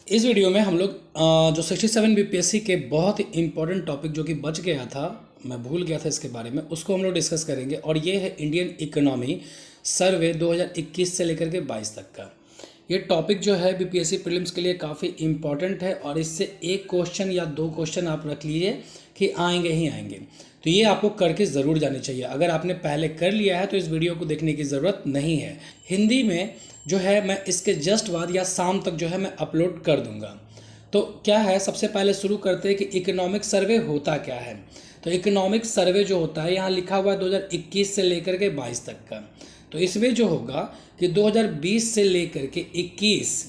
इस वीडियो में हम लोग जो 67 बीपीएससी के बहुत ही इम्पोर्टेंट टॉपिक जो कि बच गया था, मैं भूल गया था इसके बारे में, उसको हम लोग डिस्कस करेंगे। और ये है इंडियन इकोनॉमी सर्वे 2021 से लेकर के 22 तक का। ये टॉपिक जो है बीपीएससी प्रीलिम्स के लिए काफ़ी इम्पोर्टेंट है और इससे एक क्वेश्चन या दो क्वेश्चन आप रख लीजिए कि आएंगे ही आएंगे। तो ये आपको करके ज़रूर जानी चाहिए। अगर आपने पहले कर लिया है तो इस वीडियो को देखने की ज़रूरत नहीं है। हिंदी में जो है मैं इसके जस्ट बाद या शाम तक जो है मैं अपलोड कर दूंगा। तो क्या है, सबसे पहले शुरू करते हैं कि इकोनॉमिक सर्वे होता क्या है। तो इकोनॉमिक सर्वे जो होता है, यहाँ लिखा हुआ है 2021 से लेकर के 22 तक का। तो इसमें जो होगा कि 2020 से लेकर के 21,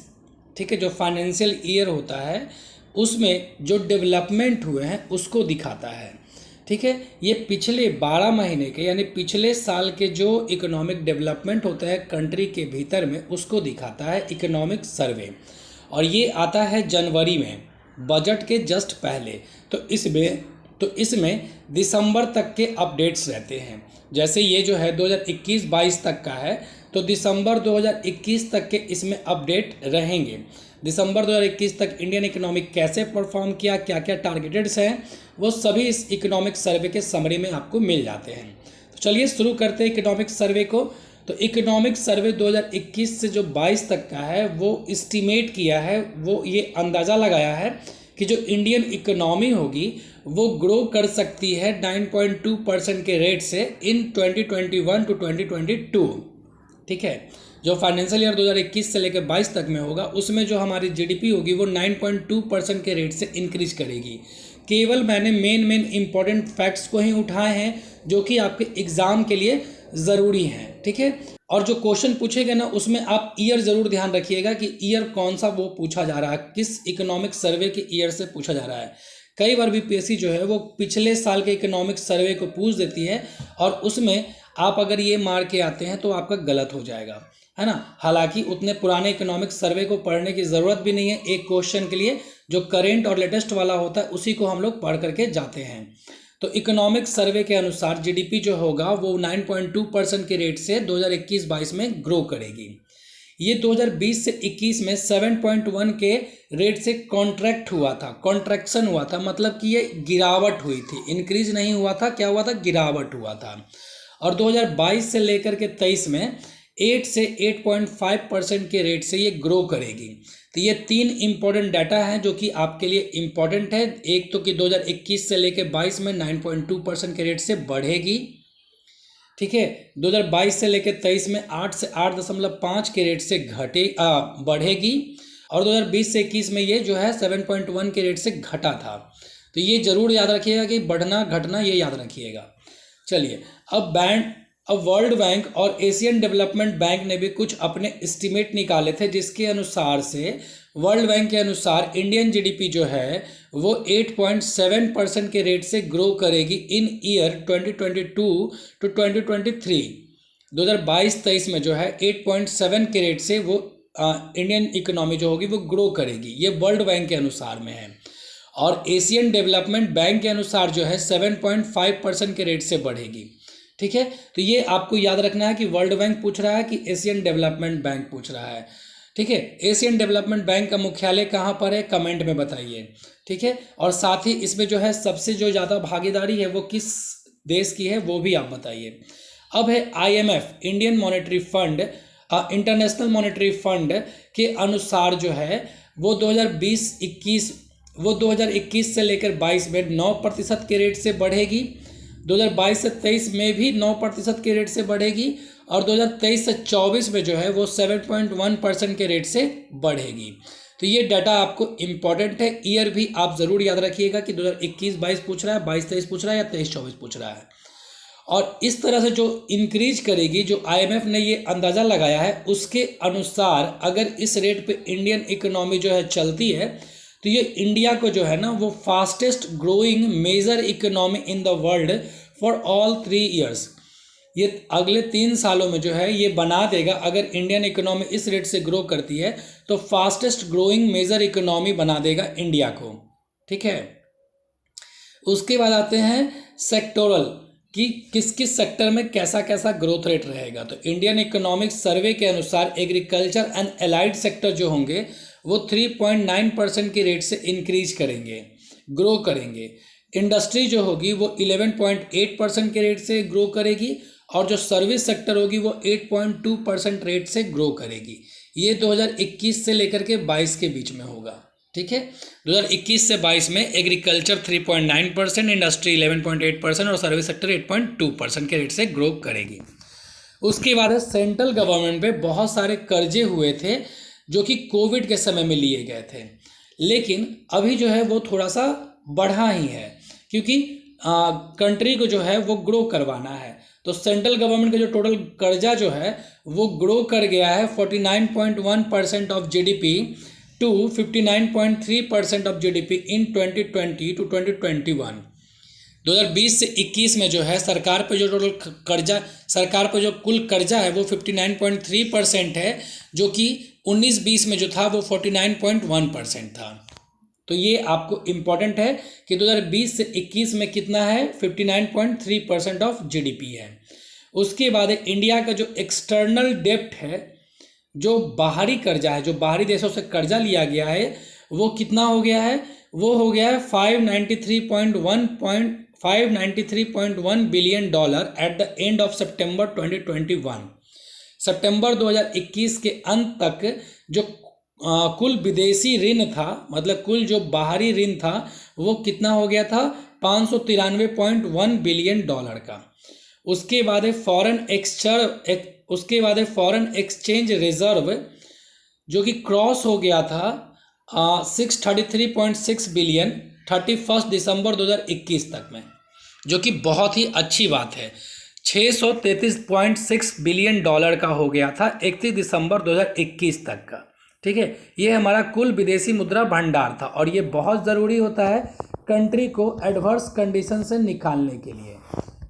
ठीक है, जो फाइनेंशियल ईयर होता है उसमें जो डेवलपमेंट हुए हैं उसको दिखाता है। ठीक है, ये पिछले 12 महीने के यानी पिछले साल के जो इकोनॉमिक डेवलपमेंट होता है कंट्री के भीतर में उसको दिखाता है इकोनॉमिक सर्वे। और ये आता है जनवरी में, बजट के जस्ट पहले। तो इसमें दिसंबर तक के अपडेट्स रहते हैं। जैसे ये जो है 2021-22 तक का है, तो दिसंबर 2021 तक के इसमें अपडेट रहेंगे। दिसंबर 2021 तक इंडियन इकोनॉमिक कैसे परफॉर्म किया, क्या क्या टारगेटेड्स हैं, वो सभी इस इकोनॉमिक सर्वे के समरी में आपको मिल जाते हैं। तो चलिए शुरू करते हैं इकोनॉमिक सर्वे को। तो इकोनॉमिक सर्वे 2021 से जो 22 तक का है वो इस्टीमेट किया है, वो ये अंदाज़ा लगाया है कि जो इंडियन इकोनॉमी होगी वो ग्रो कर सकती है 9.2% के रेट से इन 2021 टू 2022। ठीक है, जो फाइनेंशियल ईयर 2021 से लेकर 22 तक में होगा उसमें जो हमारी जीडीपी होगी वो 9.2% के रेट से इंक्रीज करेगी। केवल मैंने मेन इंपॉर्टेंट फैक्ट्स को ही उठाए हैं जो कि आपके एग्जाम के लिए ज़रूरी हैं। ठीक है, और जो क्वेश्चन पूछेगा ना उसमें आप ईयर ज़रूर ध्यान रखिएगा कि ईयर कौन सा वो पूछा जा रहा है, किस इकोनॉमिक सर्वे के ईयर से पूछा जा रहा है। कई बार बीपीएससी जो है वो पिछले साल के इकोनॉमिक सर्वे को पूछ देती है और उसमें आप अगर ये मार के आते हैं तो आपका गलत हो जाएगा, है ना। हालांकि उतने पुराने इकोनॉमिक सर्वे को पढ़ने की ज़रूरत भी नहीं है। एक क्वेश्चन के लिए जो करेंट और लेटेस्ट वाला होता है उसी को हम लोग पढ़ करके जाते हैं। तो इकोनॉमिक सर्वे के अनुसार जीडीपी जो होगा वो 9.2% के रेट से 2021-22 में ग्रो करेगी। ये 2020 से 21 में 7.1 के रेट से कॉन्ट्रैक्ट हुआ था, कॉन्ट्रैक्शन हुआ था, मतलब कि ये गिरावट हुई थी, इंक्रीज नहीं हुआ था। क्या हुआ था? गिरावट हुआ था। और 2022 से लेकर के 23 में 8 से 8.5% के रेट से ये ग्रो करेगी। तो ये तीन इंपॉर्टेंट डाटा हैं जो कि आपके लिए इंपॉर्टेंट है। एक तो कि 2021 से लेकर 22 में 9.2% के रेट से बढ़ेगी। ठीक है, 2022 से लेकर 23 में 8 से 8.5 के रेट से बढ़ेगी। और 2020 से 21 में ये जो है 7.1 के रेट से घटा था। तो ये जरूर याद रखिएगा कि बढ़ना घटना ये याद रखिएगा। चलिए, अब वर्ल्ड बैंक और एशियन डेवलपमेंट बैंक ने भी कुछ अपने एस्टीमेट निकाले थे, जिसके अनुसार से वर्ल्ड बैंक के अनुसार इंडियन जीडीपी जो है वो 8.7% के रेट से ग्रो करेगी इन ईयर 2022 टू 2023। 2022-23 में जो है 8.7 के रेट से वो इंडियन इकोनॉमी जो होगी वो ग्रो करेगी। ये वर्ल्ड बैंक के अनुसार में है। और एशियन डेवलपमेंट बैंक के अनुसार जो है 7.5% के रेट से बढ़ेगी। ठीक है, तो ये आपको याद रखना है कि वर्ल्ड बैंक पूछ रहा है कि एशियन डेवलपमेंट बैंक पूछ रहा है। ठीक है, एशियन डेवलपमेंट बैंक का मुख्यालय कहाँ पर है, कमेंट में बताइए। ठीक है, और साथ ही इसमें जो है सबसे जो ज़्यादा भागीदारी है वो किस देश की है वो भी आप बताइए। अब है IMF, Indian monetary fund, international monetary fund के अनुसार जो है वो 2021 से लेकर 22 में 9% के रेट से बढ़ेगी। 2022 से 23 में भी 9% के रेट से बढ़ेगी। और 2023 से 24 में जो है वो 7.1% के रेट से बढ़ेगी। तो ये डाटा आपको इम्पॉर्टेंट है। ईयर भी आप ज़रूर याद रखिएगा कि 2021-22 पूछ रहा है, 22-23 पूछ रहा है या 23-24 पूछ रहा है। और इस तरह से जो इंक्रीज करेगी, जो IMF ने ये अंदाज़ा लगाया है उसके अनुसार अगर इस रेट पे इंडियन इकोनॉमी जो है चलती है तो ये इंडिया को जो है ना वो fastest growing major economy in the world for all 3 years, ये अगले 3 सालों में जो है ये बना देगा। अगर इंडियन इकोनॉमी इस रेट से ग्रो करती है तो फास्टेस्ट ग्रोइंग मेजर इकोनॉमी बना देगा इंडिया को। ठीक है, उसके बाद आते हैं सेक्टोरल कि किस किस सेक्टर में कैसा कैसा ग्रोथ रेट रहेगा। तो इंडियन इकोनॉमिक सर्वे के अनुसार एग्रीकल्चर एंड एलाइड सेक्टर जो होंगे वो 3.9% की रेट से इंक्रीज करेंगे, ग्रो करेंगे। इंडस्ट्री जो होगी वो 11.8% के रेट से ग्रो करेगी और जो सर्विस सेक्टर होगी वो 8.2% रेट से ग्रो करेगी। ये 2021 से लेकर के 22 के बीच में होगा। ठीक है, 2021 से 22 में एग्रीकल्चर 3.9%, इंडस्ट्री 11.8% और सर्विस सेक्टर 8.2% के रेट से ग्रो करेगी। उसके बाद सेंट्रल गवर्नमेंट पे बहुत सारे कर्जे हुए थे जो कि कोविड के समय में लिए गए थे, लेकिन अभी जो है वो थोड़ा सा बढ़ा ही है क्योंकि कंट्री को जो है वो ग्रो करवाना है। तो सेंट्रल गवर्नमेंट का जो टोटल कर्जा जो है वो ग्रो कर गया है 49.1% of GDP to 59.3% of GDP in 2020 to 2021। 2020 से 21 में जो है सरकार पे जो टोटल कर्जा, सरकार पे जो कुल कर्जा है वो 59.3% है, जो कि 19-20 में जो था वो 49.1% था। तो ये आपको इम्पॉर्टेंट है कि 2020 से 21 में कितना है, 59.3% ऑफ जीडीपी है। उसके बाद इंडिया का जो एक्सटर्नल डेप्ट है, जो बाहरी कर्जा है, जो बाहरी देशों से कर्जा लिया गया है, वो कितना हो गया है, वो हो गया है $593.1 billion at the end of September 2021। सितंबर 2021 के अंत तक जो कुल विदेशी ऋण था, मतलब कुल जो बाहरी ऋण था, वो कितना हो गया था, $593.1 बिलियन का। उसके बाद फॉरेन एक्सचेंज रिजर्व जो कि क्रॉस हो गया था 633.6 बिलियन 31 दिसंबर 2021 तक में, जो कि बहुत ही अच्छी बात है। 633.6 बिलियन का हो गया था 31 दिसंबर 2021 तक का। ठीक है, ये हमारा कुल विदेशी मुद्रा भंडार था और ये बहुत ज़रूरी होता है कंट्री को एडवर्स कंडीशन से निकालने के लिए।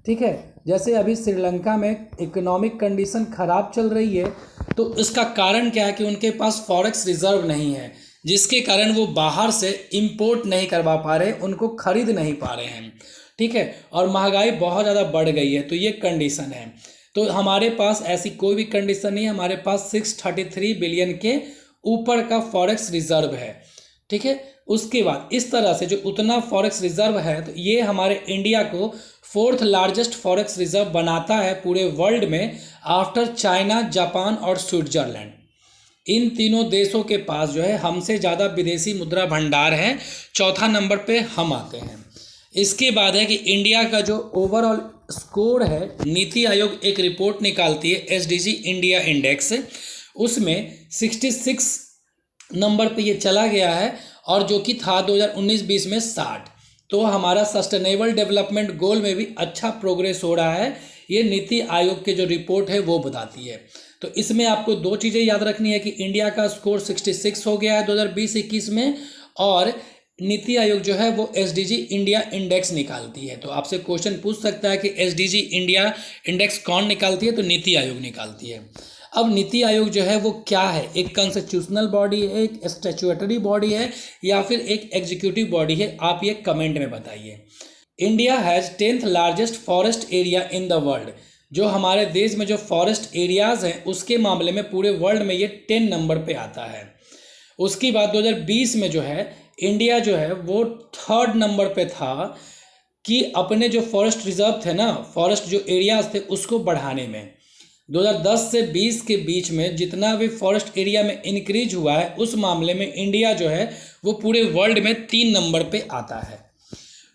ठीक है, जैसे अभी श्रीलंका में इकोनॉमिक कंडीशन ख़राब चल रही है, तो इसका कारण क्या है कि उनके पास फॉरेक्स रिजर्व नहीं है, जिसके कारण वो बाहर से इंपोर्ट नहीं करवा पा रहे, उनको खरीद नहीं पा रहे हैं। ठीक है, और महंगाई बहुत ज़्यादा बढ़ गई है, तो ये कंडीशन है। तो हमारे पास ऐसी कोई भी कंडीशन नहीं है, हमारे पास 633 बिलियन के ऊपर का फॉरेक्स रिजर्व है। ठीक है, उसके बाद इस तरह से जो उतना फॉरेक्स रिजर्व है, तो ये हमारे इंडिया को 4th लार्जेस्ट फॉरेक्स रिजर्व बनाता है पूरे वर्ल्ड में, आफ्टर चाइना, जापान और स्विट्जरलैंड। इन तीनों देशों के पास जो है हमसे ज़्यादा विदेशी मुद्रा भंडार है, चौथा नंबर पे हम आते हैं। इसके बाद है कि इंडिया का जो ओवरऑल स्कोर है, नीति आयोग एक रिपोर्ट निकालती है एसडीजी इंडिया इंडेक्स, उसमें 66 नंबर पे ये चला गया है और जो कि था 2019-20 में 60। तो हमारा सस्टेनेबल डेवलपमेंट गोल में भी अच्छा प्रोग्रेस हो रहा है, ये नीति आयोग के जो रिपोर्ट है वो बताती है। तो इसमें आपको दो चीज़ें याद रखनी है कि इंडिया का स्कोर 66 हो गया है 2020-21 में, और नीति आयोग जो है वो एसडीजी इंडिया इंडेक्स निकालती है। तो आपसे क्वेश्चन पूछ सकता है कि एसडीजी इंडिया इंडेक्स कौन निकालती है, तो नीति आयोग निकालती है। अब नीति आयोग जो है वो क्या है, एक कॉन्स्टिट्यूशनल बॉडी है, एक स्टैट्यूटरी बॉडी है, या फिर एक एग्जीक्यूटिव बॉडी है, आप ये कमेंट में बताइए। India has 10th largest forest area in the world. जो हमारे देश में जो फॉरेस्ट एरियाज़ हैं उसके मामले में पूरे वर्ल्ड में ये 10 नंबर पे आता है। उसके बाद 2020 में जो है इंडिया जो है वो 3rd नंबर पे था कि अपने जो फॉरेस्ट रिजर्व थे ना, फॉरेस्ट जो एरियाज़ थे उसको बढ़ाने में। 2010 से 20 के बीच में जितना भी फॉरेस्ट एरिया में इंक्रीज हुआ है, उस मामले में इंडिया जो है वो पूरे वर्ल्ड में 3 नंबर पे आता है।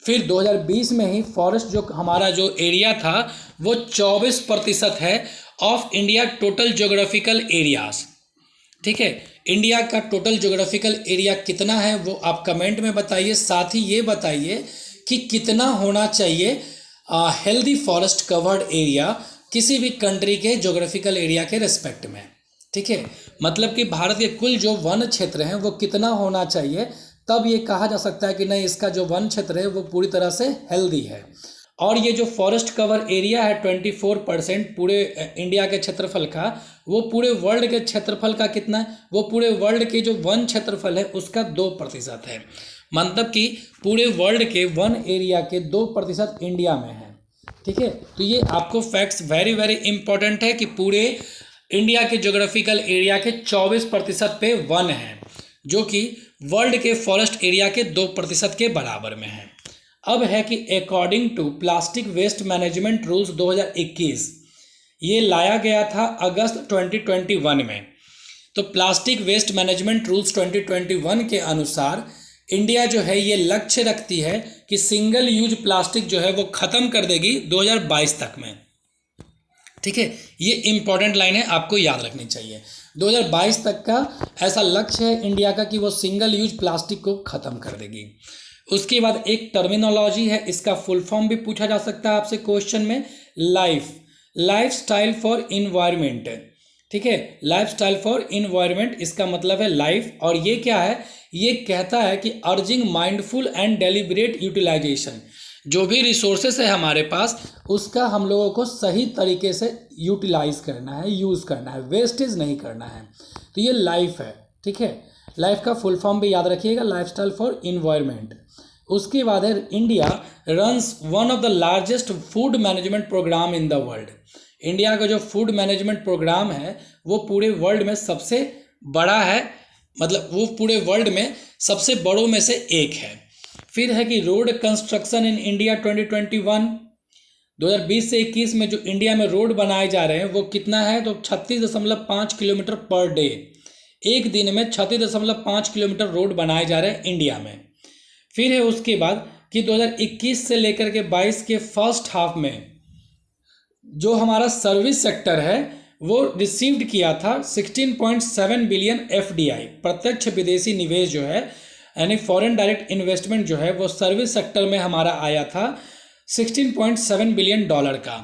फिर 2020 में ही फॉरेस्ट जो हमारा जो एरिया था वो 24% है of India total geographical areas. ठीक है, इंडिया का टोटल ज्योग्राफिकल एरिया कितना है वो आप कमेंट में बताइए। साथ ही ये बताइए कि कितना होना चाहिए हेल्दी फॉरेस्ट कवर्ड एरिया किसी भी कंट्री के ज्योग्राफिकल एरिया के रिस्पेक्ट में। ठीक है, मतलब कि भारत के कुल जो वन क्षेत्र हैं वो कितना होना चाहिए, तब ये कहा जा सकता है कि नहीं, इसका जो वन क्षेत्र है वो पूरी तरह से हेल्दी है। और ये जो फॉरेस्ट कवर एरिया है 24% पूरे इंडिया के क्षेत्रफल का, वो पूरे वर्ल्ड के क्षेत्रफल का कितना है, वो पूरे वर्ल्ड के जो वन क्षेत्रफल है उसका 2% है। मतलब कि पूरे वर्ल्ड के वन एरिया के 2% इंडिया में है। ठीक है, तो ये आपको फैक्ट्स वेरी वेरी इंपॉर्टेंट है कि पूरे इंडिया के ज्योग्राफिकल एरिया के 24% पे वन है। जो कि वर्ल्ड के फॉरेस्ट एरिया के 2% के बराबर में है। अब है कि according to plastic waste management rules 2021, ये लाया गया था अगस्त 2021 में। तो प्लास्टिक वेस्ट मैनेजमेंट रूल्स 2021 के अनुसार इंडिया जो है ये लक्ष्य रखती है कि सिंगल यूज प्लास्टिक जो है वो ख़त्म कर देगी 2022 तक में। ठीक है, ये इंपॉर्टेंट लाइन है, आपको याद रखनी चाहिए। 2022 तक का ऐसा लक्ष्य है इंडिया का कि वो सिंगल यूज प्लास्टिक को ख़त्म कर देगी। उसके बाद एक टर्मिनोलॉजी है, इसका फुल फॉर्म भी पूछा जा सकता है आपसे क्वेश्चन में, लाइफ स्टाइल फॉर इन्वायरमेंट। ठीक है, लाइफ स्टाइल फॉर इन्वायरमेंट, इसका मतलब है लाइफ, और ये क्या है, ये कहता है कि urging mindful and deliberate utilisation, जो भी रिसोर्सेस है हमारे पास उसका हम लोगों को सही तरीके से यूटिलाइज करना है, यूज़ करना है, वेस्टेज नहीं करना है। तो ये लाइफ है। ठीक है, लाइफ का फुल फॉर्म भी याद रखिएगा, लाइफ स्टाइल फॉर इन्वायरमेंट। उसके बाद है India runs one of the largest food management programme in the world. India का जो फूड मैनेजमेंट प्रोग्राम है वो पूरे वर्ल्ड में सबसे बड़ा है, मतलब वो पूरे वर्ल्ड में सबसे बड़ों में से एक है। फिर है कि रोड कंस्ट्रक्शन इन इंडिया 2021, 2020 से 21 में जो इंडिया में रोड बनाए जा रहे हैं वो कितना है, तो 36.5 किलोमीटर पर डे, एक दिन में 36.5 किलोमीटर रोड बनाए जा रहे हैं इंडिया में। फिर है उसके बाद कि 2021 से लेकर के 22 के फर्स्ट हाफ में जो हमारा सर्विस सेक्टर है वो रिसीव्ड किया था 16.7 बिलियन FDI, प्रत्यक्ष विदेशी निवेश जो है, यानी फॉरेन डायरेक्ट इन्वेस्टमेंट जो है वो सर्विस सेक्टर में हमारा आया था 16.7 बिलियन डॉलर का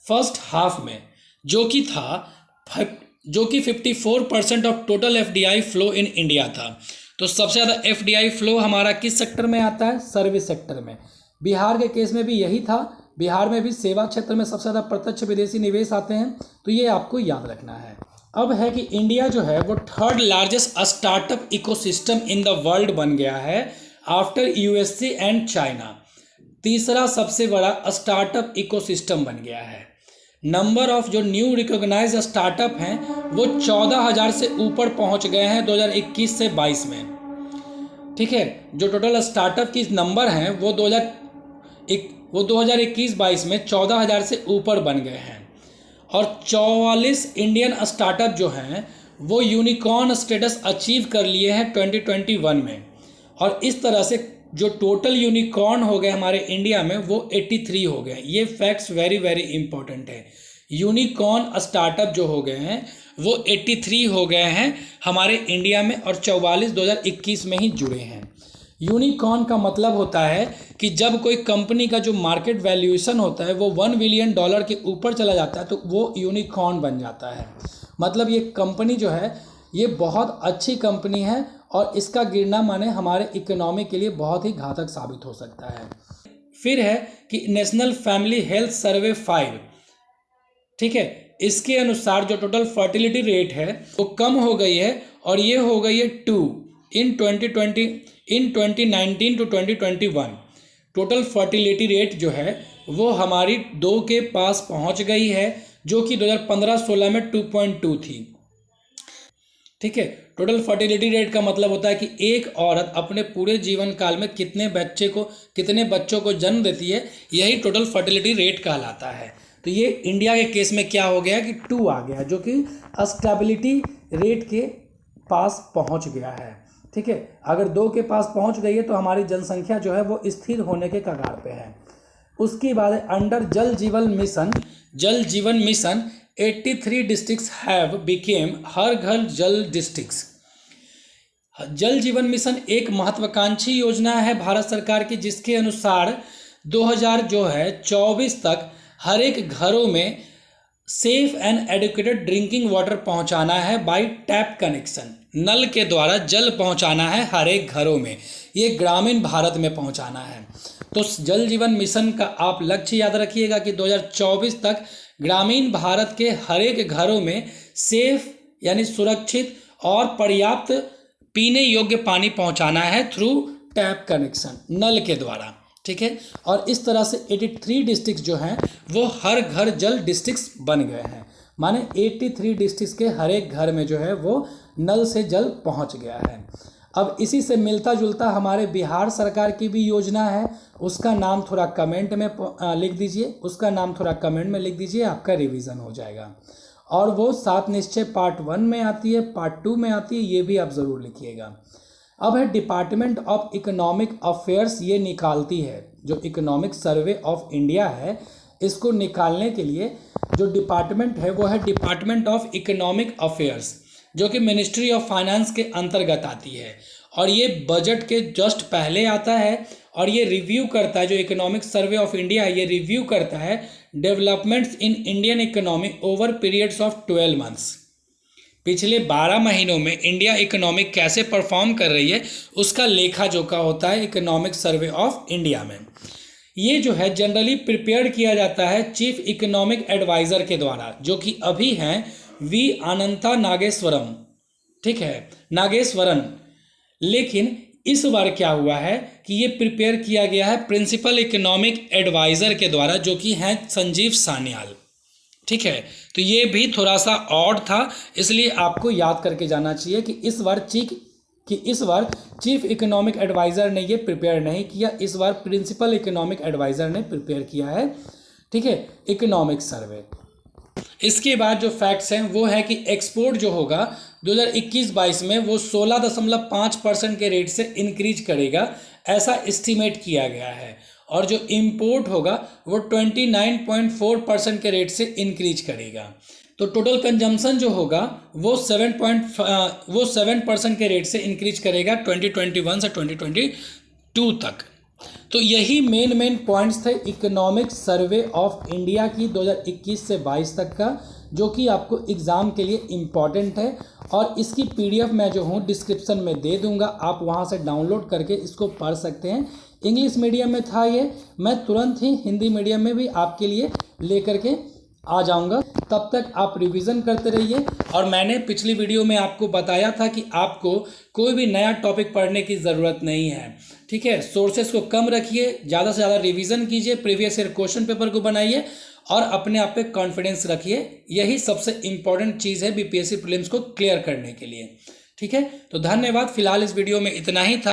फर्स्ट हाफ में, जो कि 54% of total FDI flow in India था। तो सबसे ज़्यादा FDI फ्लो हमारा किस सेक्टर में आता है, सर्विस सेक्टर में। बिहार के केस में भी यही था, बिहार में भी सेवा क्षेत्र में सबसे ज़्यादा प्रत्यक्ष विदेशी निवेश आते हैं, तो ये आपको याद रखना है। अब है कि इंडिया जो है वो third largest startup ecosystem in the world बन गया है आफ्टर USA एंड चाइना। तीसरा सबसे बड़ा स्टार्टअप इकोसिस्टम बन गया है। नंबर ऑफ जो न्यू रिकॉग्नाइज स्टार्टअप हैं वो 14,000 से ऊपर पहुंच गए हैं 2021 से 22 में। ठीक है, जो टोटल स्टार्टअप की नंबर हैं वो 2021-22 में 14,000 से ऊपर बन गए हैं, और 44 इंडियन स्टार्टअप जो हैं वो यूनिकॉर्न स्टेटस अचीव कर लिए हैं 2021 में। और इस तरह से जो टोटल यूनिकॉर्न हो गए हमारे इंडिया में वो 83 हो गए। ये फैक्ट्स वेरी वेरी इंपॉर्टेंट है। यूनिकॉर्न स्टार्टअप जो हो गए हैं वो 83 हो गए हैं हमारे इंडिया में, और 44 2021 में ही जुड़े हैं। यूनिकॉर्न का मतलब होता है कि जब कोई कंपनी का जो मार्केट वैल्यूएशन होता है वो $1 बिलियन के ऊपर चला जाता है तो वो यूनिकॉर्न बन जाता है। मतलब ये कंपनी जो है ये बहुत अच्छी कंपनी है, और इसका गिरना माने हमारे इकोनॉमी के लिए बहुत ही घातक साबित हो सकता है। फिर है कि नेशनल फैमिली हेल्थ सर्वे 5, ठीक है, इसके अनुसार जो टोटल फर्टिलिटी रेट है वो कम हो गई है, और ये हो गई है 2 इन 2019 टू 2021। टोटल फर्टिलिटी रेट जो है वो हमारी 2 के पास पहुंच गई है, जो कि 2015-16 में 2.2 थी। ठीक है, टोटल फर्टिलिटी रेट का मतलब होता है कि एक औरत अपने पूरे जीवन काल में कितने बच्चों को जन्म देती है, यही टोटल फर्टिलिटी रेट कहलाता है। तो ये इंडिया के केस में क्या हो गया कि 2 आ गया, जो कि स्टेबिलिटी रेट के पास पहुंच गया है। ठीक है, अगर 2 के पास पहुंच गई है तो हमारी जनसंख्या जो है वो स्थिर होने के कगार पे है। उसके बाद अंडर जल जीवन मिशन 83 डिस्ट्रिक्ट्स हैव बिकेम हर घर जल डिस्ट्रिक्ट्स। जल जीवन मिशन एक महत्वाकांक्षी योजना है भारत सरकार की, जिसके अनुसार 2024 तक हर एक घरों में safe and educated drinking water पहुंचाना है बाय टैप कनेक्शन। नल के द्वारा जल पहुंचाना है हर एक घरों में, ये ग्रामीण भारत में पहुंचाना है। तो जल जीवन मिशन का आप लक्ष्य याद रखिएगा कि 2024 तक ग्रामीण भारत के हर एक घरों में सेफ यानी सुरक्षित और पर्याप्त पीने योग्य पानी पहुंचाना है थ्रू टैप कनेक्शन, नल के द्वारा। ठीक है, और इस तरह से 83 डिस्ट्रिक्ट जो हैं वो हर घर जल डिस्ट्रिक्ट्स बन गए हैं, माने 83 डिस्ट्रिक्ट के हर एक घर में जो है वो नल से जल पहुंच गया है। अब इसी से मिलता जुलता हमारे बिहार सरकार की भी योजना है, उसका नाम थोड़ा कमेंट में लिख दीजिए, उसका नाम थोड़ा कमेंट में लिख दीजिए, आपका रिवीजन हो जाएगा। और वो 7 निश्चय पार्ट 1 में आती है, पार्ट 2 में आती है, ये भी आप ज़रूर लिखिएगा। अब है डिपार्टमेंट ऑफ इकोनॉमिक अफेयर्स, ये निकालती है जो इकोनॉमिक सर्वे ऑफ इंडिया है, इसको निकालने के लिए जो डिपार्टमेंट है वो है डिपार्टमेंट ऑफ इकोनॉमिक अफेयर्स, जो कि मिनिस्ट्री ऑफ फाइनेंस के अंतर्गत आती है। और ये बजट के जस्ट पहले आता है और ये रिव्यू करता है, जो इकोनॉमिक सर्वे ऑफ इंडिया है ये रिव्यू करता है developments in Indian economy over periods of 12 months. पिछले 12 महीनों में इंडिया इकोनॉमी कैसे परफॉर्म कर रही है उसका लेखा जोखा होता है इकोनॉमिक सर्वे ऑफ इंडिया में। ये जो है जनरली प्रिपेयर किया जाता है चीफ इकोनॉमिक एडवाइज़र के द्वारा, जो कि अभी हैं वी अनंता नागेश्वरम, ठीक है, नागेश्वरन। लेकिन इस बार क्या हुआ है कि ये प्रिपेयर किया गया है प्रिंसिपल इकोनॉमिक एडवाइज़र के द्वारा, जो कि हैं संजीव सान्याल, ठीक है। तो ये भी थोड़ा सा ऑड था, इसलिए आपको याद करके जाना चाहिए कि इस बार चीफ इकोनॉमिक एडवाइज़र ने ये प्रिपेयर नहीं किया, इस बार प्रिंसिपल इकोनॉमिक एडवाइज़र ने प्रिपेयर किया है, ठीक है, इकोनॉमिक सर्वे। इसके बाद जो फैक्ट्स हैं वो है कि एक्सपोर्ट जो होगा 2021-22 में वो 16.5% के रेट से इंक्रीज करेगा, ऐसा एस्टीमेट किया गया है। और जो इंपोर्ट होगा वो 29.4% के रेट से इंक्रीज करेगा। तो टोटल कंजम्पशन जो होगा वो 7% के रेट से इंक्रीज करेगा 2021 से 2022 तक। तो यही मेन पॉइंट्स थे इकोनॉमिक सर्वे ऑफ इंडिया की 2021 से 22 तक का, जो कि आपको एग्ज़ाम के लिए इम्पॉर्टेंट है। और इसकी PDF मैं जो हूँ डिस्क्रिप्शन में दे दूँगा, आप वहाँ से डाउनलोड करके इसको पढ़ सकते हैं। इंग्लिश मीडियम में था ये, मैं तुरंत ही हिंदी मीडियम में भी आपके लिए लेकर के आ जाऊंगा। तब तक आप रिवीजन करते रहिए। और मैंने पिछली वीडियो में आपको बताया था कि आपको कोई भी नया टॉपिक पढ़ने की ज़रूरत नहीं है, ठीक है। सोर्सेस को कम रखिए, ज़्यादा से ज़्यादा रिवीजन कीजिए, प्रीवियस ईयर क्वेश्चन पेपर को बनाइए और अपने आप पे कॉन्फिडेंस रखिए। यही सबसे इम्पॉर्टेंट चीज़ है BPSC प्रीलिम्स को क्लियर करने के लिए, ठीक है। तो धन्यवाद, फिलहाल इस वीडियो में इतना ही था।